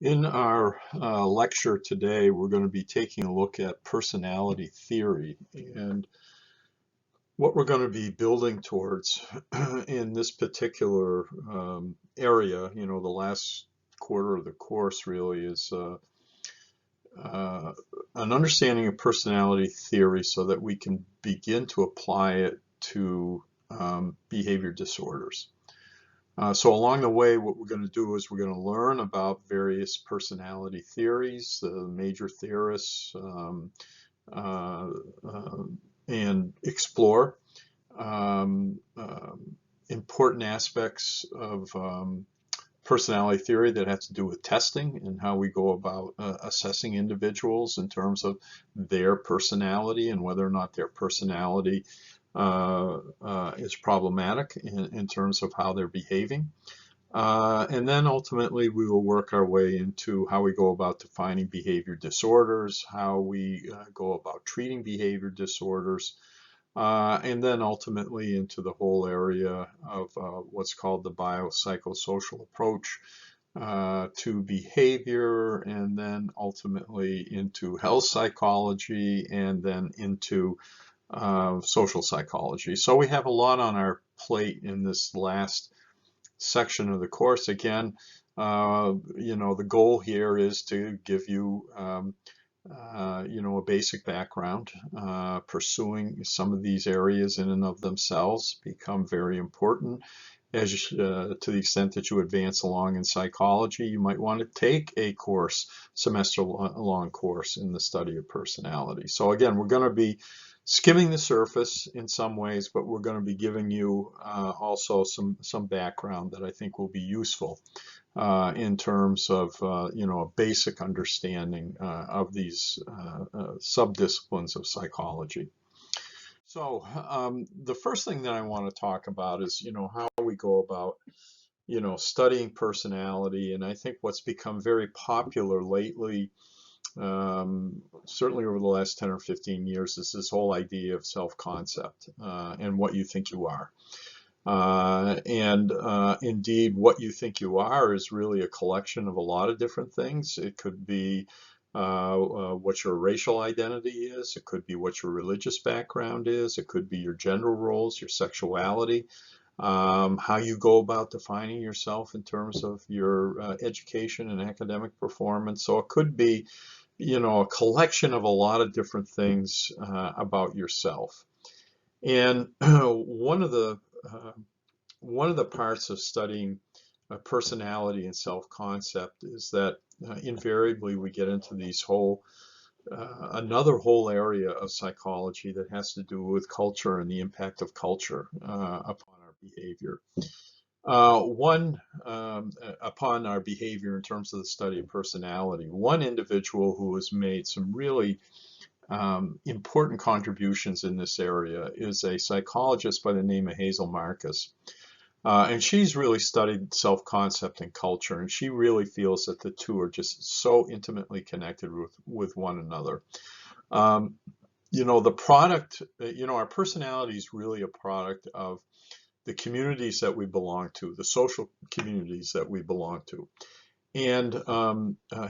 In our lecture today, we're going to be taking a look at personality theory. And what we're going to be building towards in this particular area, the last quarter of the course really is uh, an understanding of personality theory so that we can begin to apply it to behavior disorders. So along the way, what we're going to do is we're going to learn about various personality theories, the major theorists, uh, uh, and explore um, important aspects of personality theory that has to do with testing and how we go about assessing individuals in terms of their personality and whether or not their personality is problematic in terms of how they're behaving. And then ultimately we will work our way into how we go about defining behavior disorders, how we go about treating behavior disorders, and then ultimately into the whole area of what's called the biopsychosocial approach to behavior, and then ultimately into health psychology, and then into social psychology. So we have a lot on our plate in this last section of the course. Again, the goal here is to give you a basic background. Pursuing some of these areas in and of themselves become very important. As to the extent that you advance along in psychology, you might want to take a course, semester-long course in the study of personality. So again, we're going to be skimming the surface in some ways, but we're going to be giving you also some background that I think will be useful in terms of a basic understanding of these subdisciplines of psychology. So the first thing that I want to talk about is how we go about studying personality. And I think what's become very popular lately, certainly over the last 10 or 15 years, is this whole idea of self-concept and what you think you are. Indeed, what you think you are is really a collection of a lot of different things. It could be what your racial identity is. It could be what your religious background is. It could be your gender roles, your sexuality, how you go about defining yourself in terms of your education and academic performance. So it could be, a collection of a lot of different things about yourself. And uh, one of the parts of studying personality and self-concept is that invariably we get into these another whole area of psychology that has to do with culture and the impact of culture upon our behavior. One, upon our behavior in terms of the study of personality, one individual who has made some really important contributions in this area is a psychologist by the name of Hazel Markus. And she's really studied self-concept and culture, and she really feels that the two are just so intimately connected with one another. The product, our personality is really a product of the communities that we belong to, the social communities that we belong to. And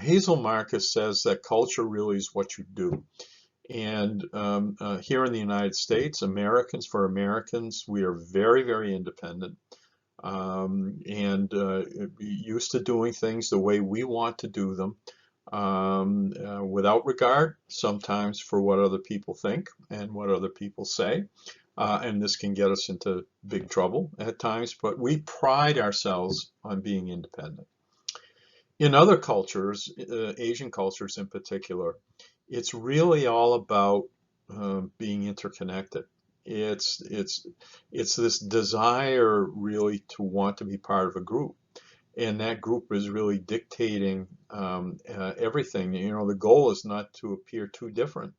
Hazel Markus says that culture really is what you do. And here in the United States, for Americans, we are very, very independent and used to doing things the way we want to do them, without regard sometimes for what other people think and what other people say. And this can get us into big trouble at times, but we pride ourselves on being independent. In other cultures, Asian cultures in particular, it's really all about being interconnected. It's this desire really to want to be part of a group, and that group is really dictating everything. The goal is not to appear too different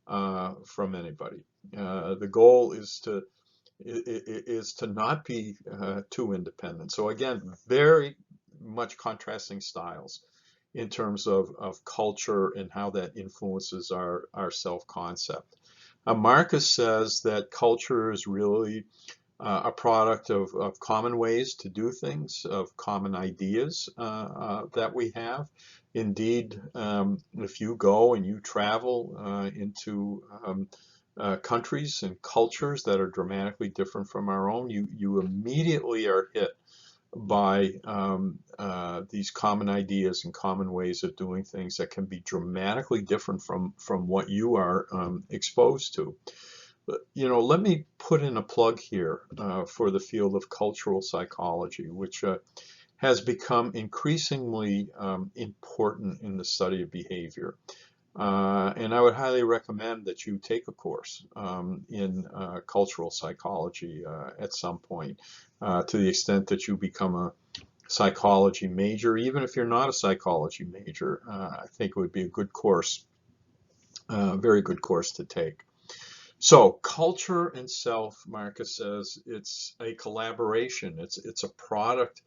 from anybody. The goal is to not be too independent. So again, very much contrasting styles in terms of culture and how that influences our self-concept. Marcus says that culture is really a product of common ways to do things, of common ideas that we have. Indeed, if you go and you travel into countries and cultures that are dramatically different from our own, you immediately are hit by these common ideas and common ways of doing things that can be dramatically different from what you are exposed to. But, let me put in a plug here for the field of cultural psychology, which has become increasingly important in the study of behavior. And I would highly recommend that you take a course in cultural psychology at some point, to the extent that you become a psychology major. Even if you're not a psychology major, I think it would be a good course, very good course to take. So culture and self, Markus says, it's a collaboration. It's a product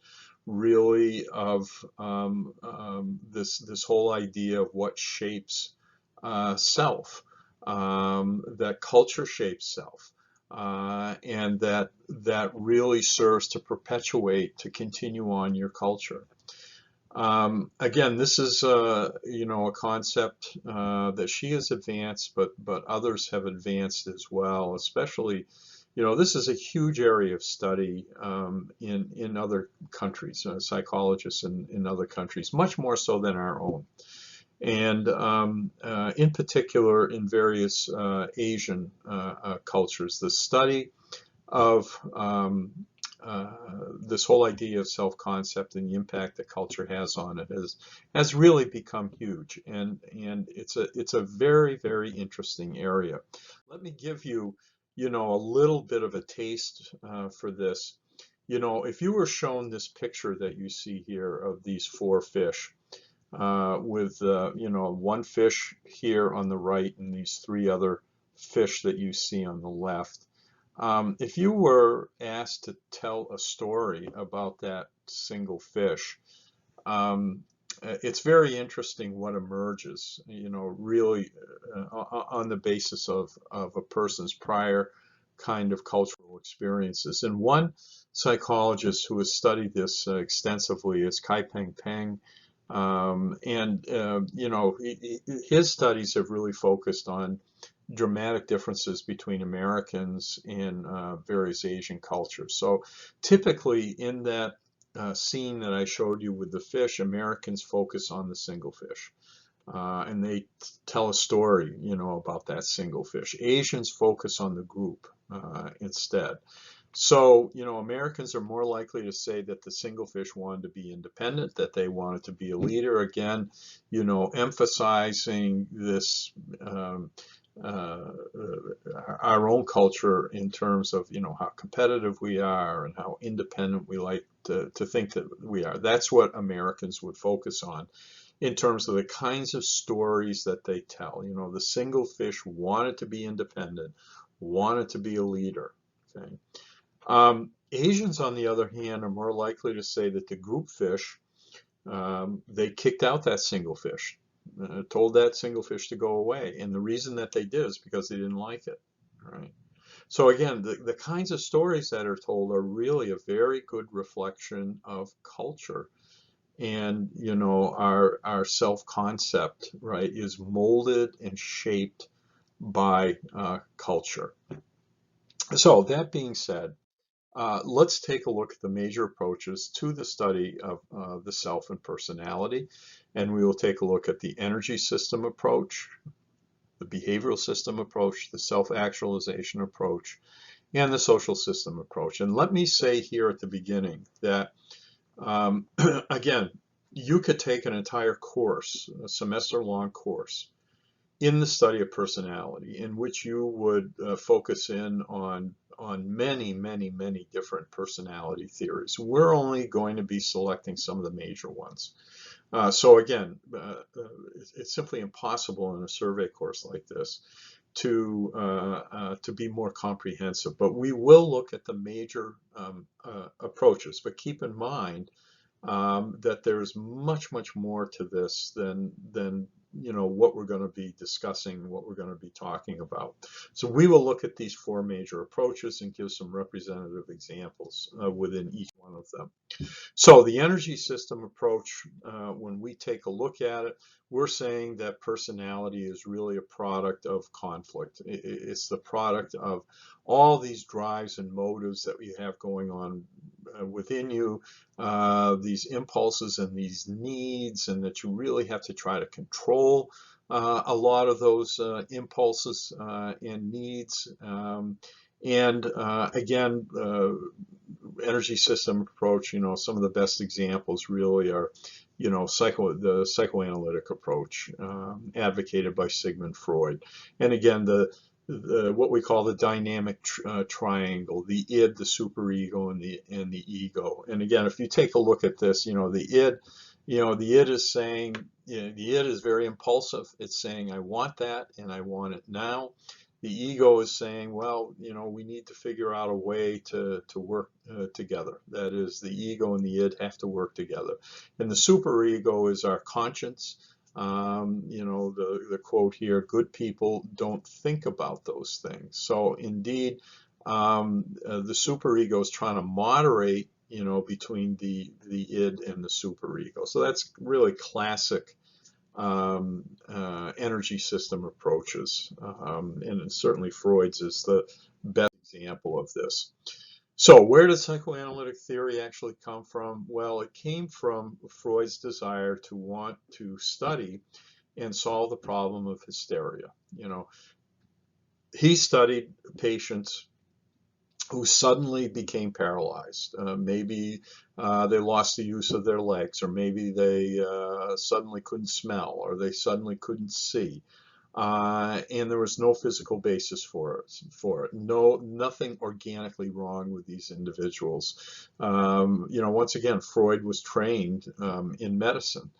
really of this whole idea of what shapes self, that culture shapes self, and that really serves to perpetuate, to continue on your culture. Again, this is a concept that she has advanced, but others have advanced as well. Especially, this is a huge area of study in other countries, psychologists in other countries, much more so than our own. And in particular, in various Asian cultures, the study of this whole idea of self-concept and the impact that culture has on it has really become huge, and it's a very, very interesting area. Let me give you a little bit of a taste for this. If you were shown this picture that you see here of these 4 fish, with one fish here on the right and these 3 other fish that you see on the left. If you were asked to tell a story about that single fish, it's very interesting what emerges, really on the basis of a person's prior kind of cultural experiences. And one psychologist who has studied this extensively is Kaipeng Peng. His studies have really focused on dramatic differences between Americans and various Asian cultures. So typically in that scene that I showed you with the fish, Americans focus on the single fish. And they tell a story, about that single fish. Asians focus on the group instead. So, Americans are more likely to say that the single fish wanted to be independent, that they wanted to be a leader. Again, emphasizing this our own culture in terms of how competitive we are and how independent we like to think that we are. That's what Americans would focus on in terms of the kinds of stories that they tell. The single fish wanted to be independent, wanted to be a leader. Okay. Asians, on the other hand, are more likely to say that the group fish, they kicked out that single fish, told that single fish to go away. And the reason that they did is because they didn't like it. Right? So again, the kinds of stories that are told are really a very good reflection of culture. And, our self-concept, right, is molded and shaped by culture. So that being said, let's take a look at the major approaches to the study of the self and personality. And we will take a look at the energy system approach, the behavioral system approach, the self-actualization approach, and the social system approach. And let me say here at the beginning that, again, you could take an entire course, a semester-long course, in the study of personality, in which you would focus in on many, many, many different personality theories. We're only going to be selecting some of the major ones. So again, it's simply impossible in a survey course like this to be more comprehensive. But we will look at the major approaches. But keep in mind that there's much, much more to this than what we're going to be discussing, what we're going to be talking about. So we will look at these four major approaches and give some representative examples within each one of them. So the energy system approach, when we take a look at it, we're saying that personality is really a product of conflict. It's the product of all these drives and motives that you have going on within you, these impulses and these needs, and that you really have to try to control a lot of those impulses and needs. Again, energy system approach, some of the best examples really are, the psychoanalytic approach advocated by Sigmund Freud. And again, what we call the dynamic triangle, the id, the superego, and the ego. And again, if you take a look at this, the id is saying, the id is very impulsive. It's saying, I want that and I want it now. The ego is saying, well, we need to figure out a way to work together. That is, the ego and the id have to work together. And the superego is our conscience. The quote here, good people don't think about those things. So indeed, the superego is trying to moderate, between the id and the superego. So that's really classic energy system approaches, and certainly Freud's is the best example of this. So where did psychoanalytic theory actually come from? Well, it came from Freud's desire to want to study and solve the problem of hysteria. He studied patients who suddenly became paralyzed. Maybe they lost the use of their legs, or maybe they suddenly couldn't smell, or they suddenly couldn't see. And there was no physical basis for it. Nothing organically wrong with these individuals. Once again, Freud was trained in medicine.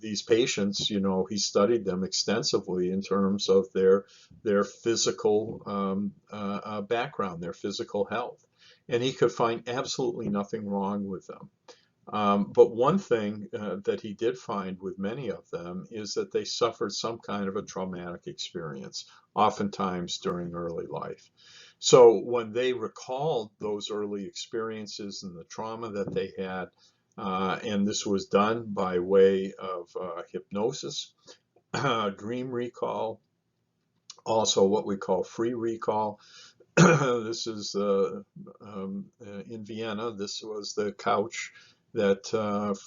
These patients, he studied them extensively in terms of their physical background, their physical health, and he could find absolutely nothing wrong with them. But one thing that he did find with many of them is that they suffered some kind of a traumatic experience, oftentimes during early life. So when they recalled those early experiences and the trauma that they had, and this was done by way of hypnosis, dream recall, also what we call free recall. This is in Vienna. This was the couch that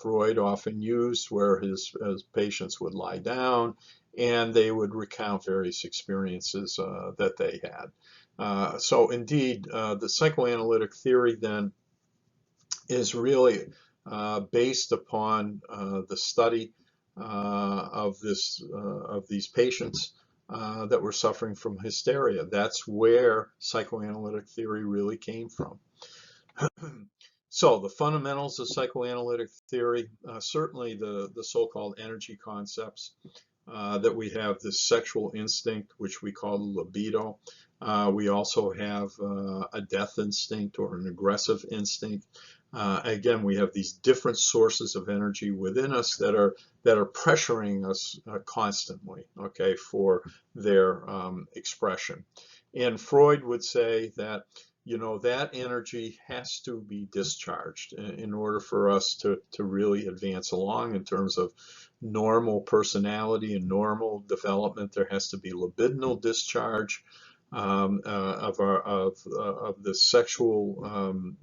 Freud often used, where his patients would lie down and they would recount various experiences that they had. So indeed, the psychoanalytic theory then is really based upon the study of these patients that were suffering from hysteria. That's where psychoanalytic theory really came from. So the fundamentals of psychoanalytic theory, certainly the so-called energy concepts, that we have this sexual instinct, which we call the libido. We also have a death instinct or an aggressive instinct. Again, we have these different sources of energy within us that are pressuring us constantly, okay, for their expression. And Freud would say that that energy has to be discharged in order for us to really advance along in terms of normal personality and normal development. There has to be libidinal discharge of the sexual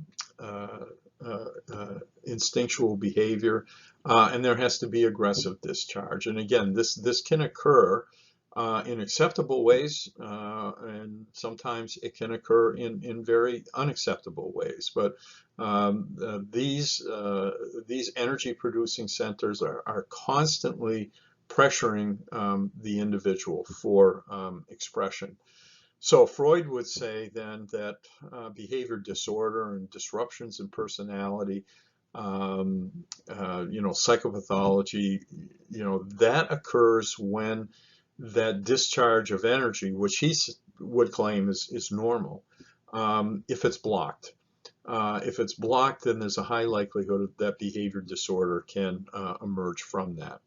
instinctual behavior, and there has to be aggressive discharge. And again, this can occur in acceptable ways, and sometimes it can occur in very unacceptable ways. But these energy producing centers are constantly pressuring the individual for expression. So Freud would say then that behavior disorder and disruptions in personality, psychopathology, that occurs when that discharge of energy, which he would claim is normal, if it's blocked. If it's blocked, then there's a high likelihood that behavior disorder can emerge from that.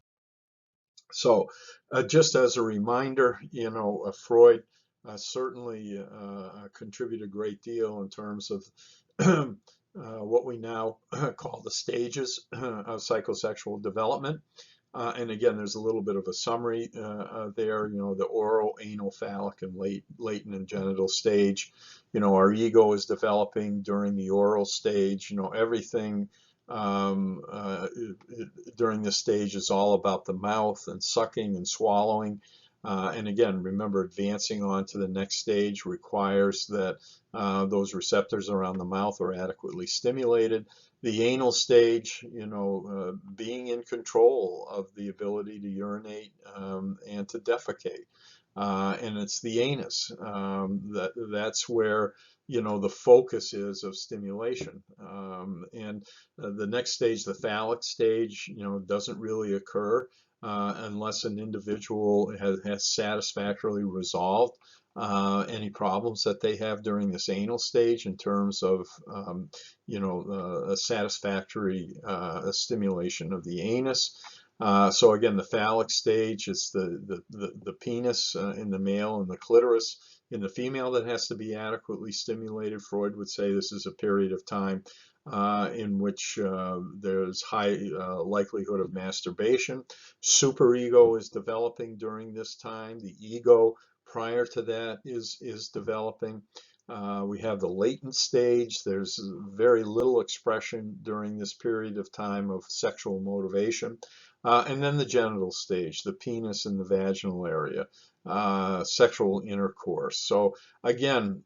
So just as a reminder, Freud certainly contributed a great deal in terms of what we now call the stages of psychosexual development. And again, there's a little bit of a summary there, the oral, anal, phallic, and latent and genital stage. Our ego is developing during the oral stage. Everything um, uh, during this stage is all about the mouth and sucking and swallowing. And again, remember, advancing on to the next stage requires that those receptors around the mouth are adequately stimulated. The anal stage, being in control of the ability to urinate and to defecate. And it's the anus. That's where, the focus is of stimulation. And the next stage, the phallic stage, doesn't really occur unless an individual has satisfactorily resolved any problems that they have during this anal stage in terms of, a satisfactory stimulation of the anus. So again, the phallic stage is the penis in the male and the clitoris in the female that has to be adequately stimulated. Freud would say this is a period of time in which there's high likelihood of masturbation. Superego is developing during this time. The ego prior to that is developing. We have the latent stage. There's very little expression during this period of time of sexual motivation. And then the genital stage, the penis and the vaginal area, sexual intercourse. So again,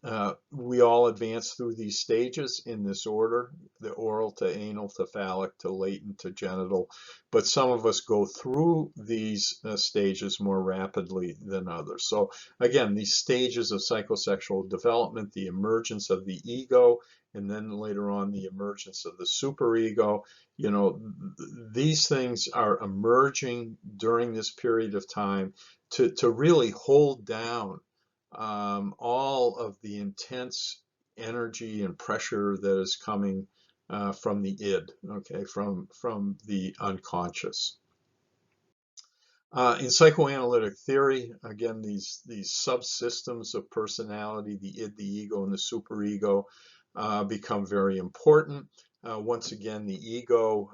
we all advance through these stages in this order, the oral to anal to phallic to latent to genital, but some of us go through these stages more rapidly than others. So again, these stages of psychosexual development, the emergence of the ego, and then later on the emergence of the superego, these things are emerging during this period of time to really hold down all of the intense energy and pressure that is coming from the id, okay, from the unconscious. In psychoanalytic theory, again, these subsystems of personality, the id, the ego, and the superego, become very important. Once again, the ego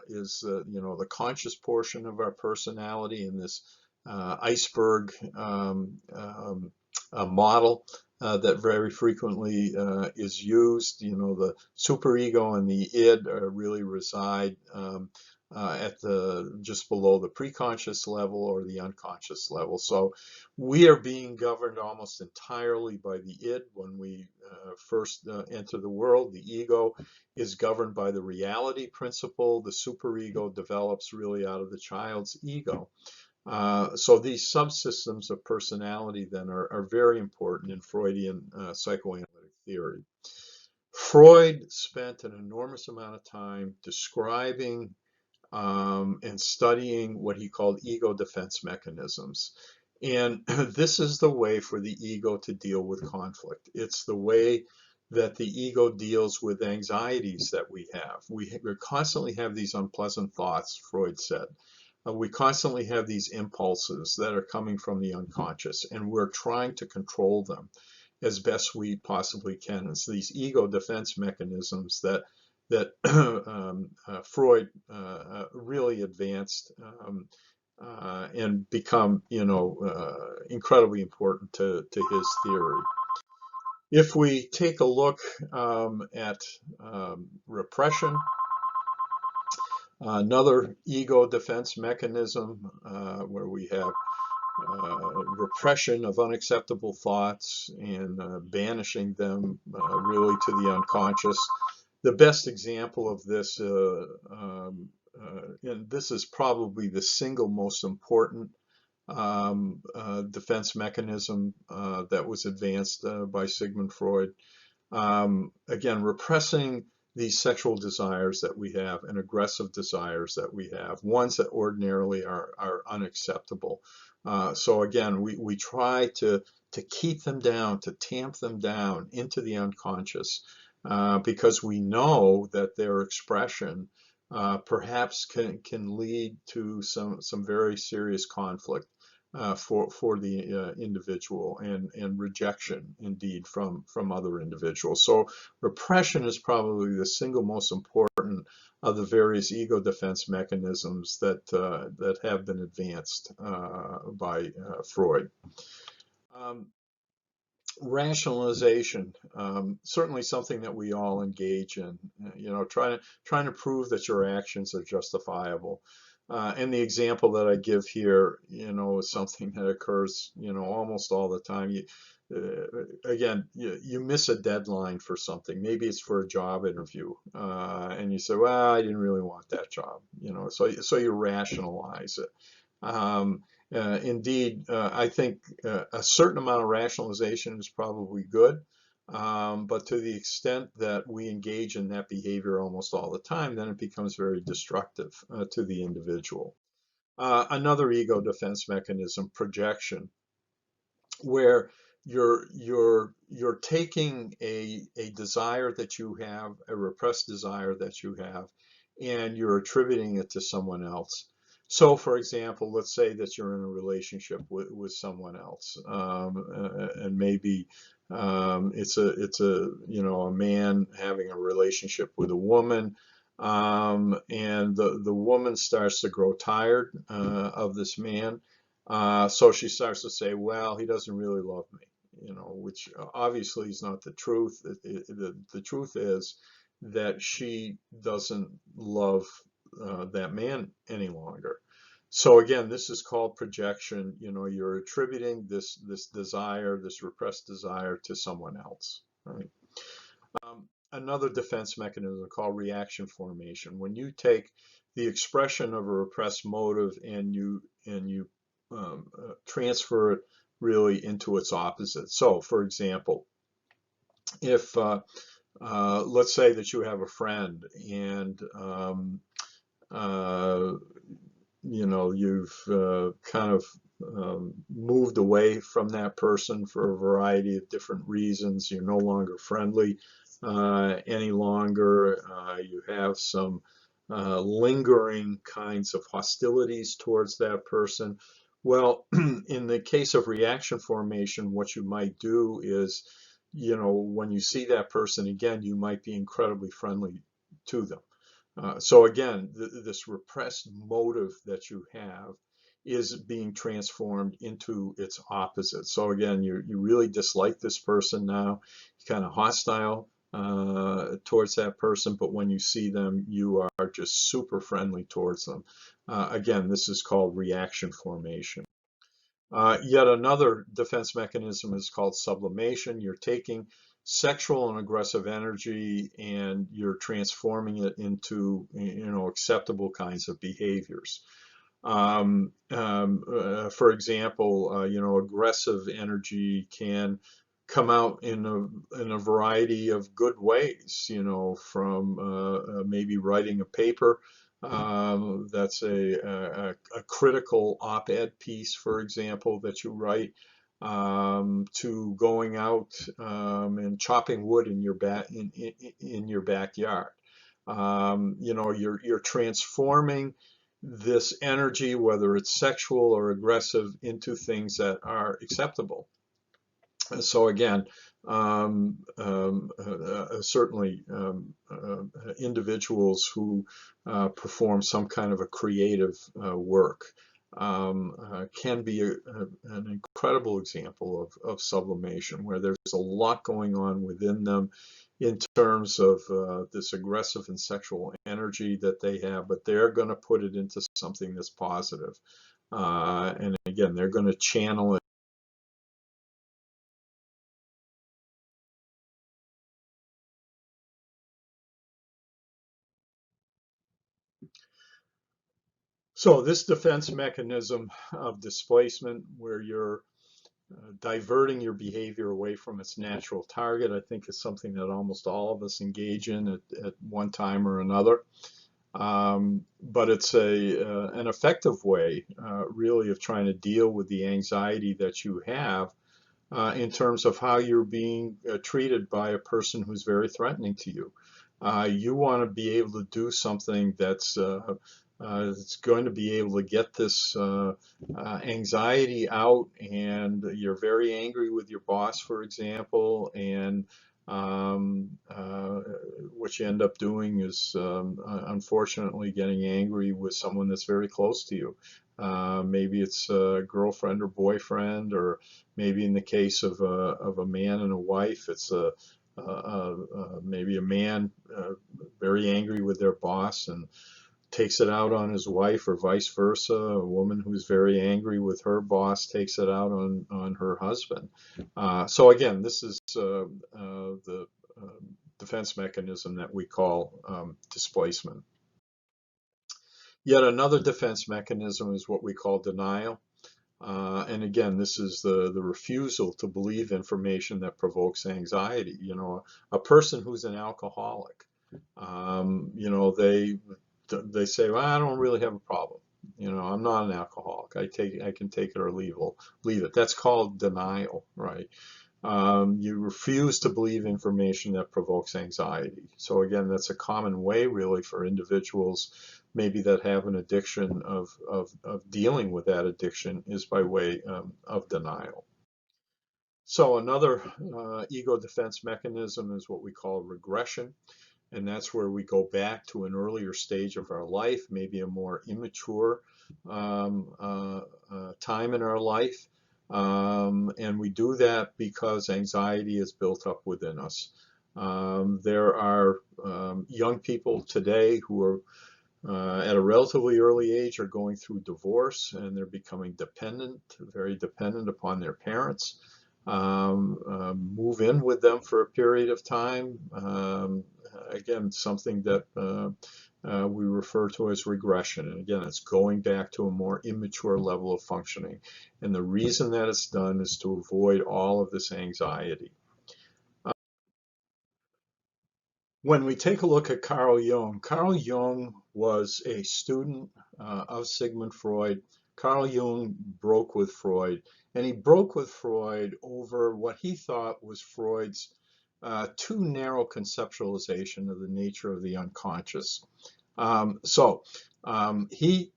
is the conscious portion of our personality in this iceberg model that very frequently is used. The superego and the id really reside at the just below the preconscious level or the unconscious level. So we are being governed almost entirely by the id when we first enter the world. The ego is governed by the reality principle. The superego develops really out of the child's ego. So these subsystems of personality then are very important in Freudian psychoanalytic theory. Freud spent an enormous amount of time describing and studying what he called ego defense mechanisms. And this is the way for the ego to deal with conflict. It's the way that the ego deals with anxieties that we have. We constantly have these unpleasant thoughts, Freud said. We constantly have these impulses that are coming from the unconscious, and we're trying to control them as best we possibly can. It's these ego defense mechanisms that Freud really advanced and become, incredibly important to his theory. If we take a look at repression, another ego defense mechanism where we have repression of unacceptable thoughts and banishing them really to the unconscious. The best example of this, and this is probably the single most important defense mechanism that was advanced by Sigmund Freud. Again, repressing these sexual desires that we have and aggressive desires that we have, ones that ordinarily are unacceptable. So again, we try to keep them down, to tamp them down into the unconscious, because we know that their expression perhaps can lead to some very serious conflict for the individual, and rejection indeed from other individuals. So repression is probably the single most important of the various ego defense mechanisms that have been advanced by Freud. Rationalization, certainly something that we all engage in, trying to prove that your actions are justifiable. And the example that I give here, is something that occurs, almost all the time. Again, you miss a deadline for something. Maybe it's for a job interview, and you say, well, I didn't really want that job, so you rationalize it. Indeed, I think a certain amount of rationalization is probably good, but to the extent that we engage in that behavior almost all the time, then it becomes very destructive to the individual. Another ego defense mechanism, projection, where you're taking a desire that you have, a repressed desire that you have, and you're attributing it to someone else. So, for example, let's say that you're in a relationship with someone else, and maybe it's a man having a relationship with a woman, and the woman starts to grow tired of this man, so she starts to say, well, he doesn't really love me, which obviously is not the truth. The truth is that she doesn't love that man any longer. So again, this is called projection. You're attributing this desire, this repressed desire, to someone else, right? Another defense mechanism called reaction formation. When you take the expression of a repressed motive and you transfer it really into its opposite. So, for example, if let's say that you have a friend, and you've kind of moved away from that person for a variety of different reasons. You're no longer friendly any longer. You have some lingering kinds of hostilities towards that person. Well, in the case of reaction formation, what you might do is, when you see that person again, you might be incredibly friendly to them. So again, this repressed motive that you have is being transformed into its opposite. So again, you really dislike this person now, you're kind of hostile towards that person, but when you see them, you are just super friendly towards them. Again, this is called reaction formation. Yet another defense mechanism is called sublimation. You're taking sexual and aggressive energy and you're transforming it into, acceptable kinds of behaviors. For example, aggressive energy can come out in a variety of good ways, from maybe writing a paper that's a critical op-ed piece, for example, that you write, to going out and chopping wood in your backyard. You're transforming this energy, whether it's sexual or aggressive, into things that are acceptable. So again, certainly individuals who perform some kind of a creative work can be an incredible example of sublimation, where there's a lot going on within them in terms of this aggressive and sexual energy that they have, but they're going to put it into something that's positive. And again, they're going to channel it. So this defense mechanism of displacement, where you're diverting your behavior away from its natural target, I think is something that almost all of us engage in at one time or another. But it's an effective way, really, of trying to deal with the anxiety that you have in terms of how you're being treated by a person who's very threatening to you. You want to be able to do something that's going to be able to get this anxiety out, and you're very angry with your boss, for example, and what you end up doing is unfortunately getting angry with someone that's very close to you. Maybe it's a girlfriend or boyfriend, or maybe in the case of a man and a wife, it's maybe a man very angry with their boss and takes it out on his wife, or vice versa. A woman who's very angry with her boss takes it out on her husband. So again, this is the defense mechanism that we call displacement. Yet another defense mechanism is what we call denial. And again, this is the refusal to believe information that provokes anxiety. You know, a person who's an alcoholic, you know, they say, well, I don't really have a problem. You know, I'm not an alcoholic. I can take it or leave it. That's called denial, right? You refuse to believe information that provokes anxiety. So again, that's a common way really for individuals maybe that have an addiction of dealing with that addiction is by way of denial. So another ego defense mechanism is what we call regression. And that's where we go back to an earlier stage of our life, maybe a more immature time in our life. And we do that because anxiety is built up within us. There are young people today who are at a relatively early age are going through divorce, and they're becoming dependent, very dependent upon their parents. Move in with them for a period of time. Again, something that we refer to as regression. And again, it's going back to a more immature level of functioning. And the reason that it's done is to avoid all of this anxiety. When we take a look at Carl Jung was a student of Sigmund Freud. Carl Jung broke with Freud, and he broke with Freud over what he thought was Freud's too narrow conceptualization of the nature of the unconscious. He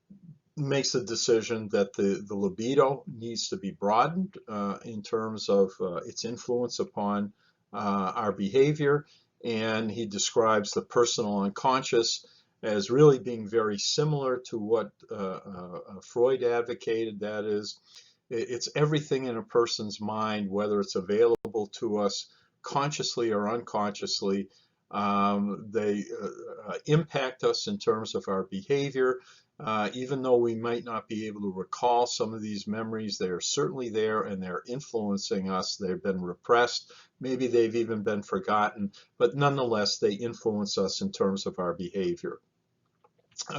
makes the decision that the libido needs to be broadened in terms of its influence upon our behavior. And he describes the personal unconscious as really being very similar to what Freud advocated. That is, it's everything in a person's mind, whether it's available to us consciously or unconsciously. They impact us in terms of our behavior. Even though we might not be able to recall some of these memories, they are certainly there and they're influencing us. They've been repressed. Maybe they've even been forgotten, but nonetheless, they influence us in terms of our behavior.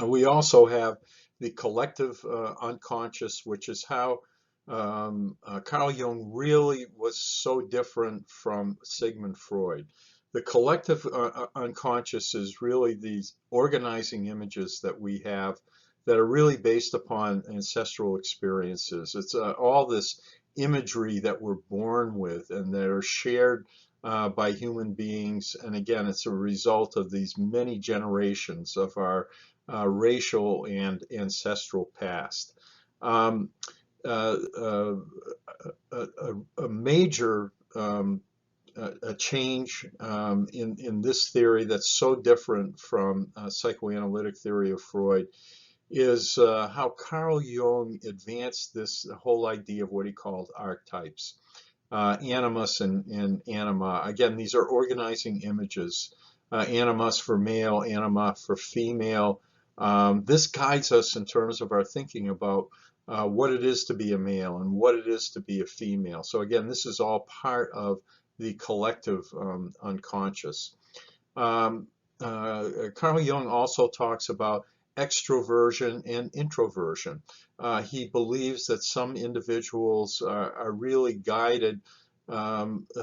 We also have the collective unconscious, which is how Carl Jung really was so different from Sigmund Freud. The collective unconscious is really these organizing images that we have that are really based upon ancestral experiences. It's all this imagery that we're born with and that are shared by human beings. And again, it's a result of these many generations of our racial and ancestral past. A major a change in this theory that's so different from psychoanalytic theory of Freud is how Carl Jung advanced this whole idea of what he called archetypes, animus and anima. Again, these are organizing images, animus for male, anima for female. This guides us in terms of our thinking about what it is to be a male and what it is to be a female. So again, this is all part of the collective unconscious. Carl Jung also talks about extroversion and introversion. He believes that some individuals are really guided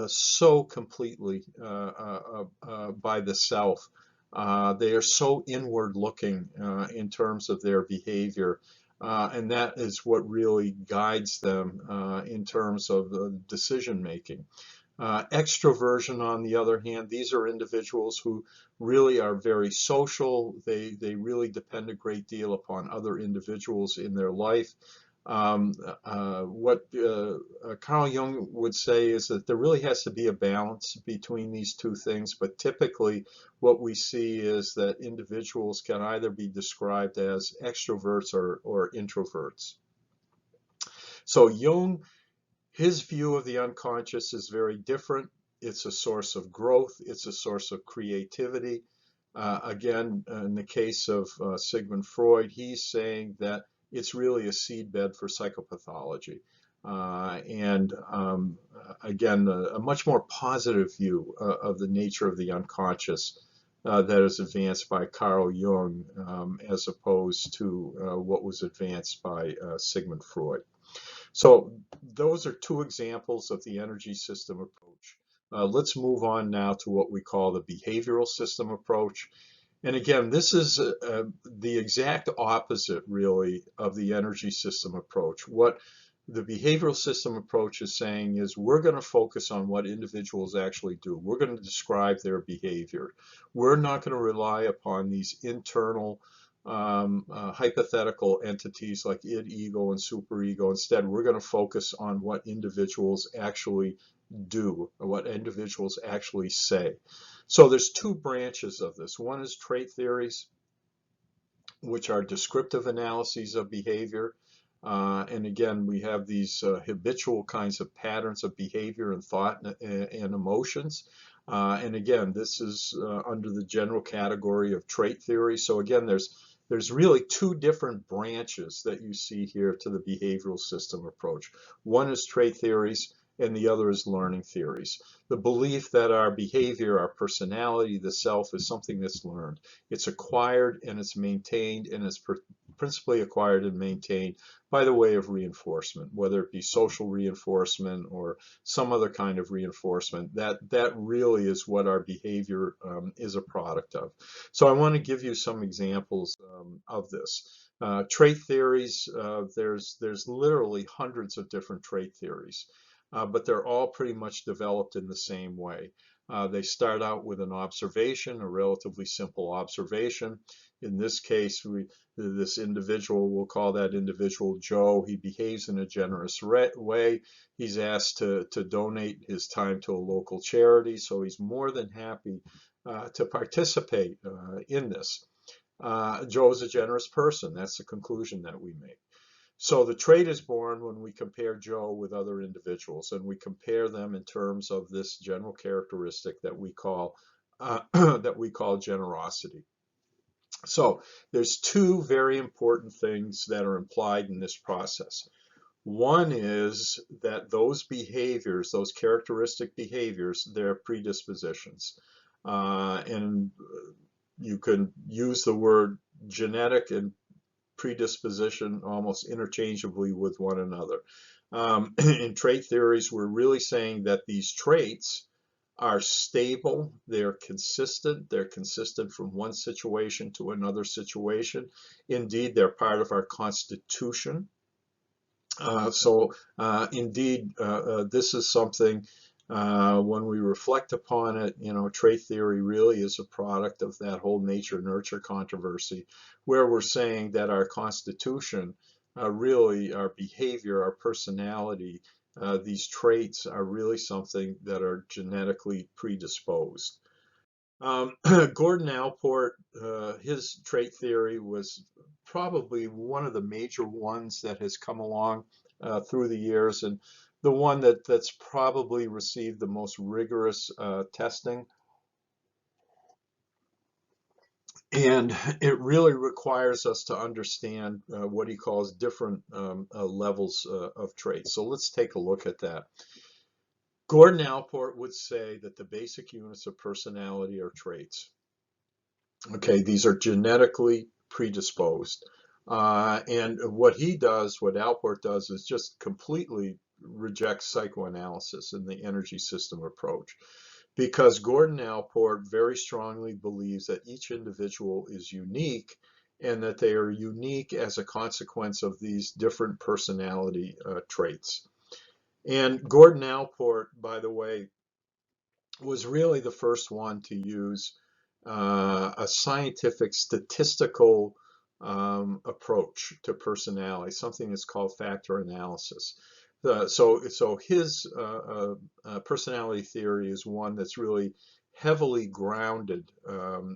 so completely by the self. They are so inward looking in terms of their behavior. And that is what really guides them in terms of decision making. Extroversion, on the other hand, these are individuals who really are very social. They really depend a great deal upon other individuals in their life. What Carl Jung would say is that there really has to be a balance between these two things, but typically what we see is that individuals can either be described as extroverts or introverts. So Jung, his view of the unconscious is very different. It's a source of growth. It's a source of creativity. Again, in the case of Sigmund Freud, he's saying that it's really a seedbed for psychopathology. Again, a much more positive view of the nature of the unconscious that is advanced by Carl Jung as opposed to what was advanced by Sigmund Freud. So those are two examples of the energy system approach. Let's move on now to what we call the behavioral system approach. And again, this is the exact opposite, really, of the energy system approach. What the behavioral system approach is saying is we're going to focus on what individuals actually do. We're going to describe their behavior. We're not going to rely upon these internal hypothetical entities like id, ego, and superego. Instead, we're going to focus on what individuals actually do, or what individuals actually say. So there's two branches of this. One is trait theories, which are descriptive analyses of behavior. And again, we have these habitual kinds of patterns of behavior and thought and emotions. And again, this is under the general category of trait theory. So again, there's really two different branches that you see here to the behavioral system approach. One is trait theories, and the other is learning theories. The belief that our behavior, our personality, the self is something that's learned. It's acquired and it's maintained, and it's principally acquired and maintained by the way of reinforcement, whether it be social reinforcement or some other kind of reinforcement. That really is what our behavior is a product of. So I want to give you some examples of this. Trait theories, there's literally hundreds of different trait theories. But they're all pretty much developed in the same way. They start out with an observation, a relatively simple observation. In this case, this individual, we'll call that individual Joe. He behaves in a generous way. He's asked to donate his time to a local charity, so he's more than happy to participate in this. Joe is a generous person. That's the conclusion that we make. So the trait is born when we compare Joe with other individuals, and we compare them in terms of this general characteristic that we call generosity. So there's two very important things that are implied in this process. One is that those behaviors, those characteristic behaviors, they're predispositions. And you can use the word genetic and predisposition almost interchangeably with one another. In trait theories, we're really saying that these traits are stable, they're consistent from one situation to another situation. Indeed, they're part of our constitution. Indeed, this is something when we reflect upon it, trait theory really is a product of that whole nature-nurture controversy, where we're saying that our constitution, really our behavior, our personality, these traits are really something that are genetically predisposed. Gordon Alport, his trait theory was probably one of the major ones that has come along through the years, and the one that's probably received the most rigorous testing. And it really requires us to understand what he calls different levels of traits. So let's take a look at that. Gordon Alport would say that the basic units of personality are traits. Okay, these are genetically predisposed. And what Alport does is just completely rejects psychoanalysis and the energy system approach. Because Gordon Alport very strongly believes that each individual is unique and that they are unique as a consequence of these different personality traits. And Gordon Alport, by the way, was really the first one to use a scientific statistical approach to personality, something that's called factor analysis. So his personality theory is one that's really heavily grounded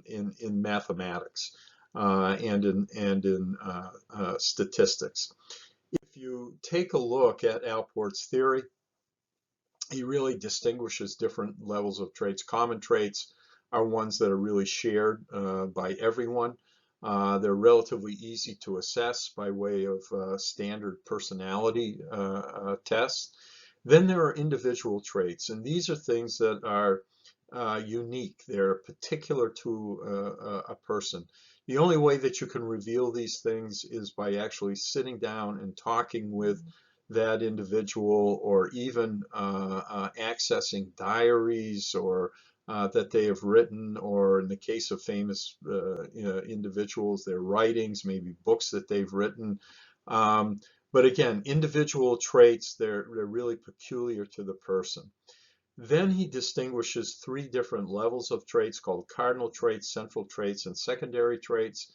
in mathematics and in statistics. If you take a look at Alport's theory, he really distinguishes different levels of traits. Common traits are ones that are really shared by everyone. They're relatively easy to assess by way of standard personality tests. Then there are individual traits, and these are things that are unique. They're particular to a person. The only way that you can reveal these things is by actually sitting down and talking with that individual, or even accessing diaries or that they have written, or in the case of famous individuals, their writings, maybe books that they've written. But again, individual traits, they're really peculiar to the person. Then he distinguishes three different levels of traits called cardinal traits, central traits, and secondary traits.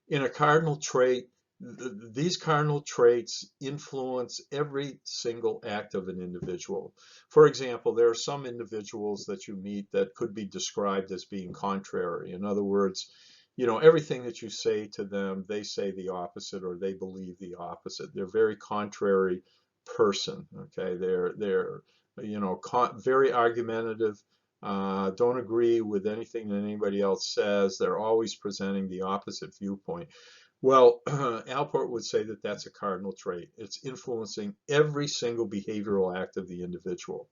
In a cardinal trait, these cardinal traits influence every single act of an individual. For example, there are some individuals that you meet that could be described as being contrary. In other words, everything that you say to them, they say the opposite, or they believe the opposite. They're very contrary person. Okay, they're very argumentative. Don't agree with anything that anybody else says. They're always presenting the opposite viewpoint. Well, Alport would say that that's a cardinal trait. It's influencing every single behavioral act of the individual.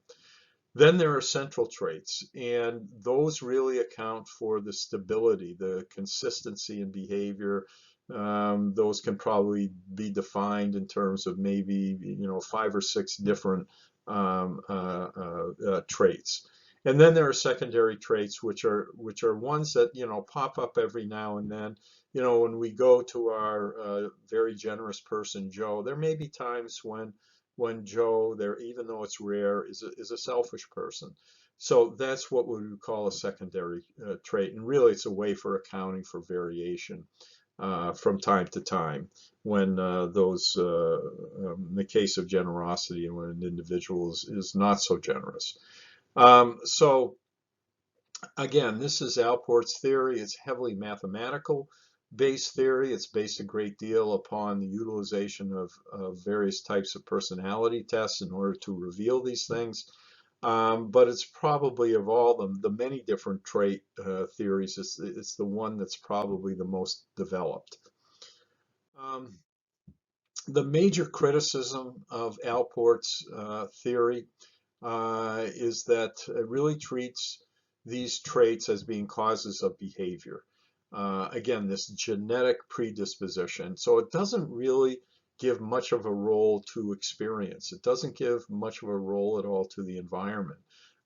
Then there are central traits, and those really account for the stability, the consistency in behavior. Those can probably be defined in terms of maybe 5 or 6 different traits. And then there are secondary traits, which are ones that pop up every now and then. When we go to our very generous person Joe, there may be times when Joe, there, even though it's rare, is a selfish person. So that's what we would call a secondary trait, and really it's a way for accounting for variation from time to time, when in the case of generosity, and when an individual is not so generous. So again, this is Alport's theory. It's heavily mathematical based theory. It's based a great deal upon the utilization of various types of personality tests in order to reveal these things. But it's probably, of all the many different trait theories, it's the one that's probably the most developed. The major criticism of Alport's theory is that it really treats these traits as being causes of behavior. Again, this genetic predisposition. So it doesn't really give much of a role to experience. It doesn't give much of a role at all to the environment.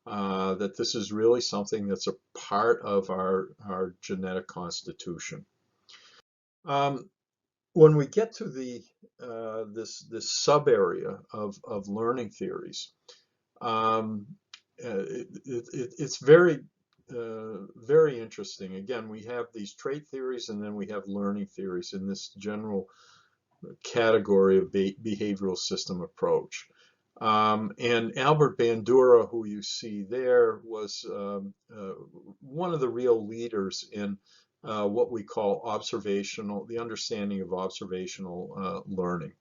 That this is really something that's a part of our genetic constitution. When we get to this sub area of learning theories, it's very interesting. Again, we have these trait theories, and then we have learning theories in this general category of behavioral system approach. And Albert Bandura, who you see there, was one of the real leaders in what we call the understanding of observational learning.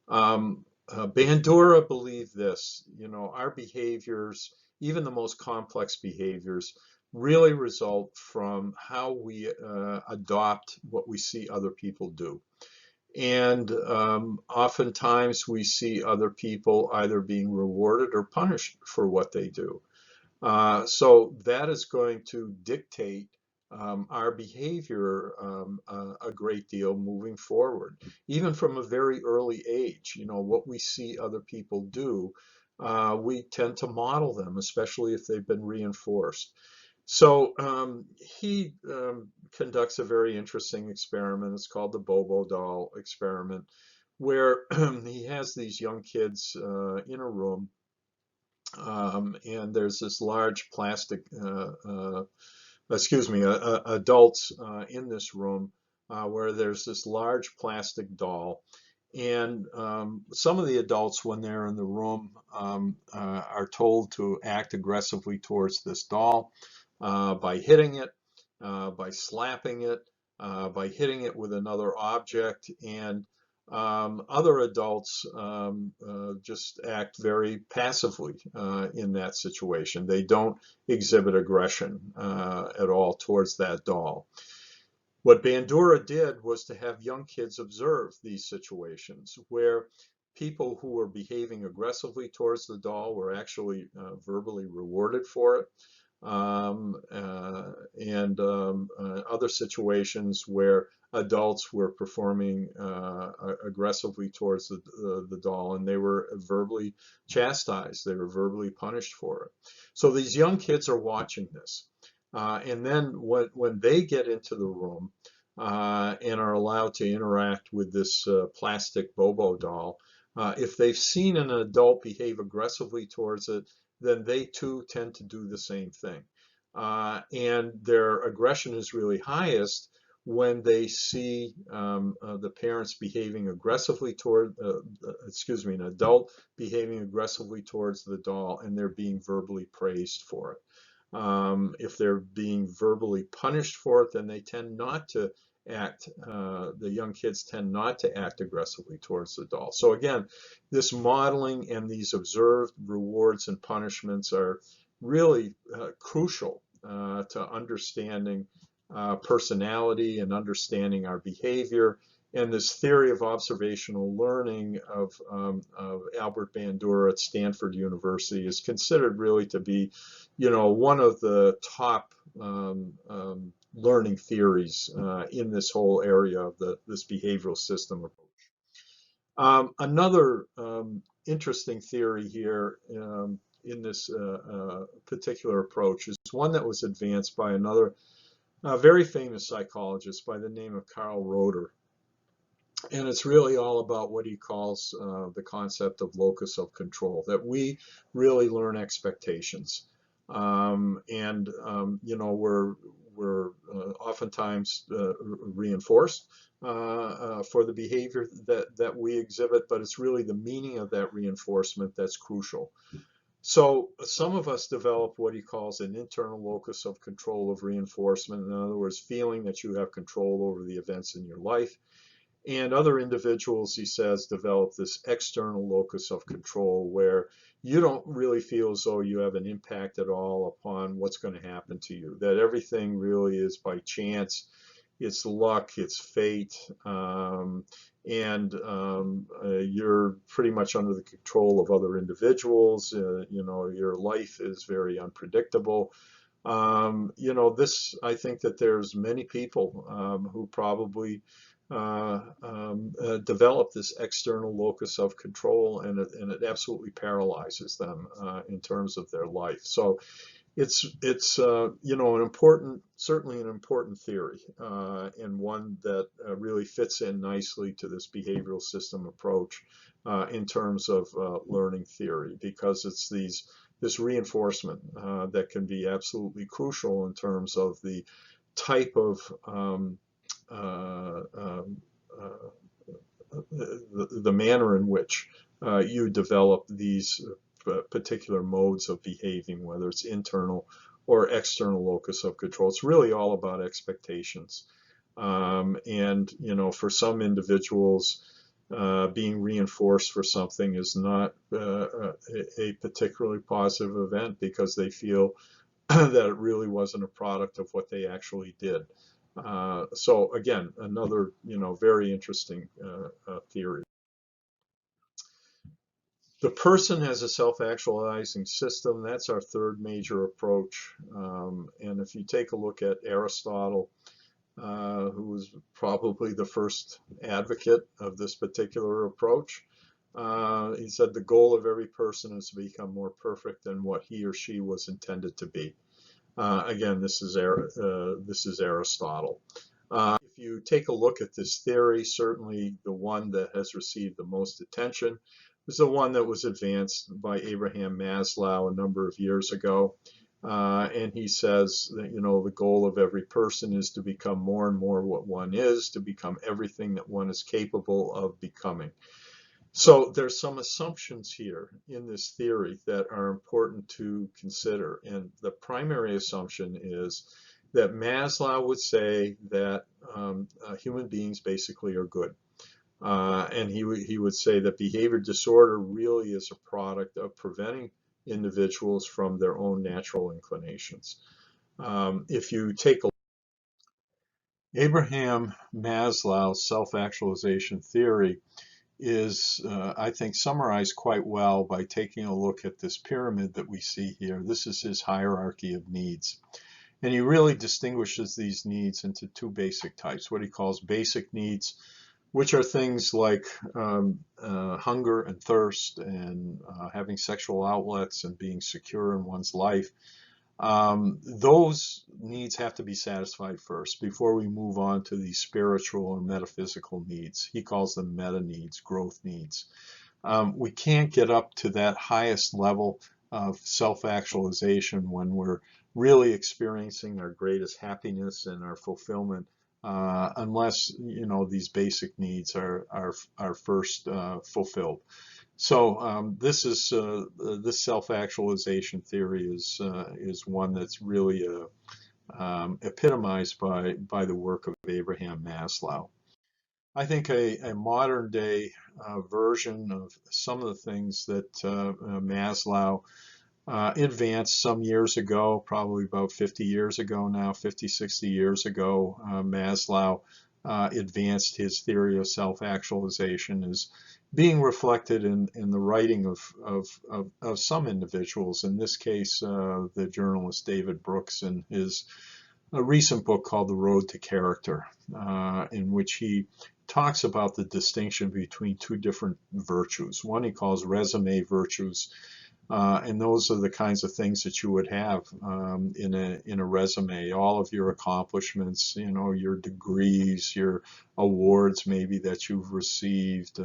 Bandura believed this, our behaviors, even the most complex behaviors, really result from how we adopt what we see other people do. And oftentimes we see other people either being rewarded or punished for what they do. So that is going to dictate our behavior a great deal moving forward, even from a very early age. What we see other people do, we tend to model them, especially if they've been reinforced. So he conducts a very interesting experiment. It's called the Bobo doll experiment, where he has these young kids in a room, And there's this large plastic, adults in this room where there's this large plastic doll. And some of the adults, when they're in the room, are told to act aggressively towards this doll by hitting it, by slapping it, by hitting it with another object. And other adults just act very passively in that situation. They don't exhibit aggression at all towards that doll. What Bandura did was to have young kids observe these situations where people who were behaving aggressively towards the doll were actually verbally rewarded for it. And other situations where adults were performing aggressively towards the doll, and they were verbally chastised, they were verbally punished for it. So these young kids are watching this. And then when they get into the room and are allowed to interact with this plastic Bobo doll, if they've seen an adult behave aggressively towards it, then they too tend to do the same thing. And their aggression is really highest when they see the parents behaving aggressively toward, an adult behaving aggressively towards the doll, and they're being verbally praised for it. If they're being verbally punished for it, then they tend not to act, the young kids tend not to act aggressively towards the doll. So again, this modeling and these observed rewards and punishments are really crucial to understanding personality and understanding our behavior. And this theory of observational learning of Albert Bandura at Stanford University is considered really to be, one of the top learning theories in this whole area of this behavioral system approach. Another interesting theory here in this particular approach is one that was advanced by another very famous psychologist by the name of Carl Roeder. And it's really all about what he calls the concept of locus of control, that we really learn expectations. We're oftentimes reinforced for the behavior that we exhibit, but it's really the meaning of that reinforcement that's crucial. So some of us develop what he calls an internal locus of control of reinforcement. In other words, feeling that you have control over the events in your life. And other individuals, he says, develop this external locus of control where you don't really feel as though you have an impact at all upon what's going to happen to you, that everything really is by chance, it's luck, it's fate, and you're pretty much under the control of other individuals. Your life is very unpredictable. I think that there's many people who probably develop this external locus of control, and it absolutely paralyzes them in terms of their life. So it's certainly an important theory, and one that really fits in nicely to this behavioral system approach in terms of learning theory, because it's this reinforcement that can be absolutely crucial in terms of the type of the manner in which you develop these particular modes of behaving, whether it's internal or external locus of control. It's really all about expectations. For some individuals, being reinforced for something is not a particularly positive event because they feel that it really wasn't a product of what they actually did. So again, another very interesting theory. The person has a self-actualizing system. That's our third major approach. And if you take a look at Aristotle, who was probably the first advocate of this particular approach, he said the goal of every person is to become more perfect than what he or she was intended to be. Again, this is Aristotle. If you take a look at this theory, certainly the one that has received the most attention is the one that was advanced by Abraham Maslow a number of years ago. And he says that, the goal of every person is to become more and more what one is, to become everything that one is capable of becoming. So there's some assumptions here in this theory that are important to consider. And the primary assumption is that Maslow would say that human beings basically are good. And he would say that behavior disorder really is a product of preventing individuals from their own natural inclinations. If you take a Abraham Maslow's self-actualization theory is, I think, summarized quite well by taking a look at this pyramid that we see here. This is his hierarchy of needs. And he really distinguishes these needs into two basic types, what he calls basic needs, which are things like hunger and thirst and having sexual outlets and being secure in one's life. Those needs have to be satisfied first before we move on to the spiritual and metaphysical needs. He calls them meta needs, growth needs. We can't get up to that highest level of self-actualization when we're really experiencing our greatest happiness and our fulfillment unless these basic needs are first fulfilled. So this self-actualization theory is one that's really epitomized by the work of Abraham Maslow. I think a modern day version of some of the things that Maslow advanced some years ago, probably about 50 years ago now, 50, 60 years ago, Maslow advanced his theory of self-actualization is being reflected in the writing of some individuals. In this case, the journalist David Brooks in his a recent book called The Road to Character, in which he talks about the distinction between two different virtues. One he calls resume virtues, and those are the kinds of things that you would have in a resume. All of your accomplishments, your degrees, your awards maybe that you've received,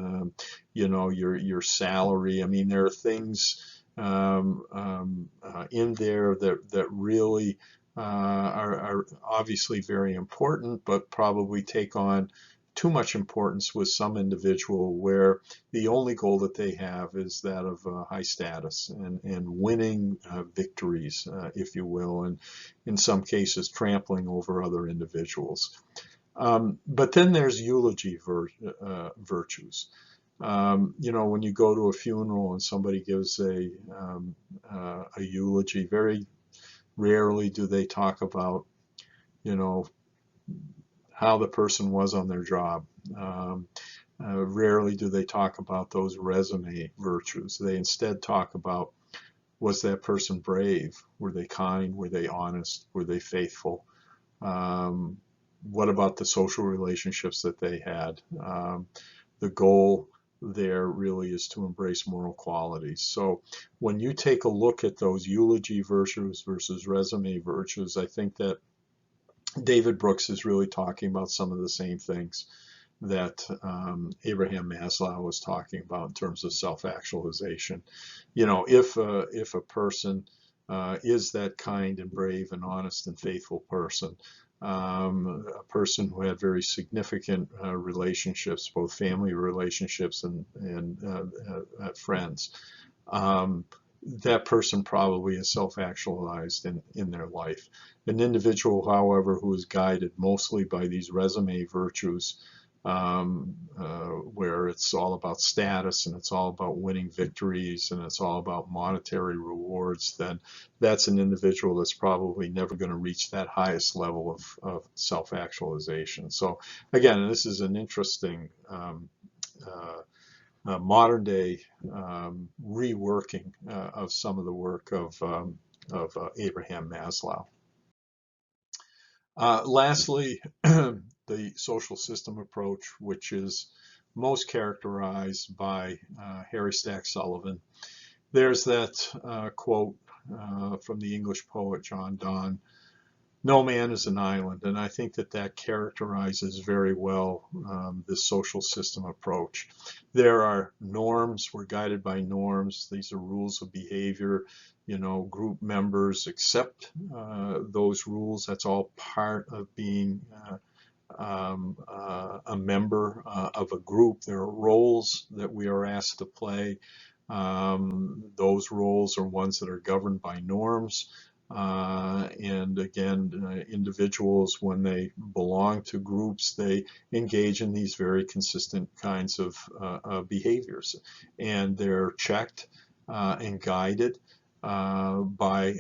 your salary. I mean, there are things in there that really are obviously very important, but probably take on too much importance with some individual where the only goal that they have is that of high status and winning victories, if you will, and in some cases trampling over other individuals. But then there's eulogy virtues. When you go to a funeral and somebody gives a eulogy, very rarely do they talk about, how the person was on their job. Rarely do they talk about those resume virtues. They instead talk about, was that person brave? Were they kind? Were they honest? Were they faithful? What about the social relationships that they had? The goal there really is to embrace moral qualities. So when you take a look at those eulogy virtues versus resume virtues, I think that David Brooks is really talking about some of the same things that Abraham Maslow was talking about in terms of self-actualization. If a person is that kind and brave and honest and faithful person, a person who had very significant relationships, both family relationships and friends, that person probably is self-actualized in their life. An individual, however, who is guided mostly by these resume virtues, where it's all about status and it's all about winning victories and it's all about monetary rewards, then that's an individual that's probably never going to reach that highest level of self-actualization. So again, this is an interesting modern day reworking of some of the work of Abraham Maslow. Lastly, the social system approach, which is most characterized by Harry Stack Sullivan. There's that quote from the English poet John Donne, no man is an island, and I think that that characterizes very well this social system approach. There are norms. We're guided by norms. These are rules of behavior. You know, group members accept those rules. That's all part of being a member of a group. There are roles that we are asked to play. Those roles are ones that are governed by norms. And again, individuals, when they belong to groups, they engage in these very consistent kinds of behaviors. And they're checked and guided by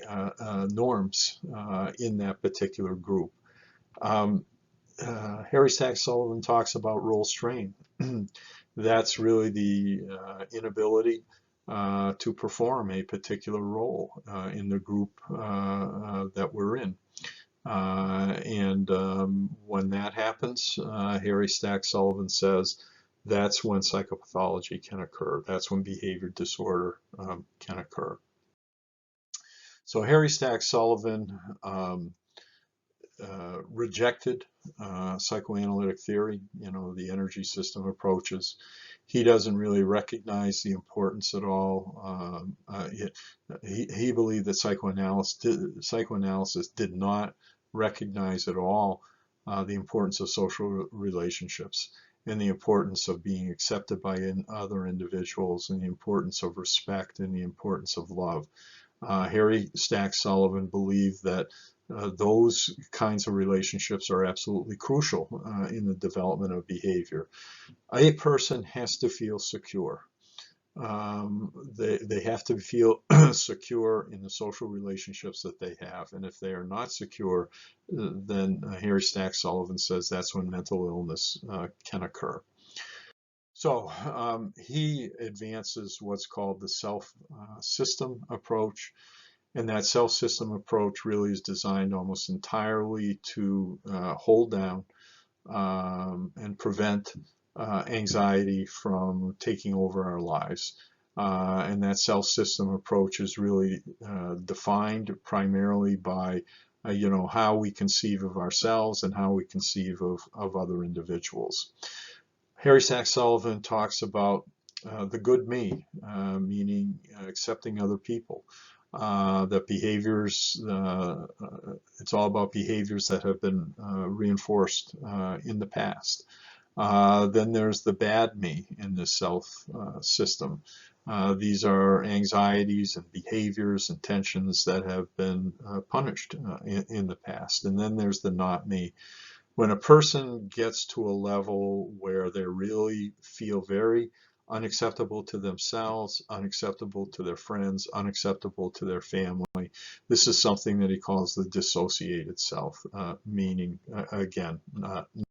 norms in that particular group. Harry Stack Sullivan talks about role strain. That's really the inability to perform a particular role in the group that we're in. When that happens, Harry Stack Sullivan says that's when psychopathology can occur. That's when behavior disorder can occur. So Harry Stack Sullivan rejected psychoanalytic theory, you know, the energy system approaches. He doesn't really recognize the importance at all. He believed that psychoanalysis did not recognize at all the importance of social relationships and the importance of being accepted by other individuals and the importance of respect and the importance of love. Harry Stack Sullivan believed that those kinds of relationships are absolutely crucial in the development of behavior. A person has to feel secure. They have to feel secure in the social relationships that they have. And if they are not secure, then Harry Stack Sullivan says that's when mental illness can occur. So he advances what's called the self-system approach. And that self-system approach really is designed almost entirely to hold down and prevent anxiety from taking over our lives. And that self-system approach is really defined primarily by you know, how we conceive of ourselves and how we conceive of other individuals. Harry Stack Sullivan talks about the good me, meaning accepting other people. That behaviors, it's all about behaviors that have been reinforced in the past. Then there's the bad me in this self system. These are anxieties and behaviors and tensions that have been punished in the past. And then there's the not me. When a person gets to a level where they really feel very unacceptable to themselves, unacceptable to their friends, unacceptable to their family, this is something that he calls the dissociated self, meaning, again, not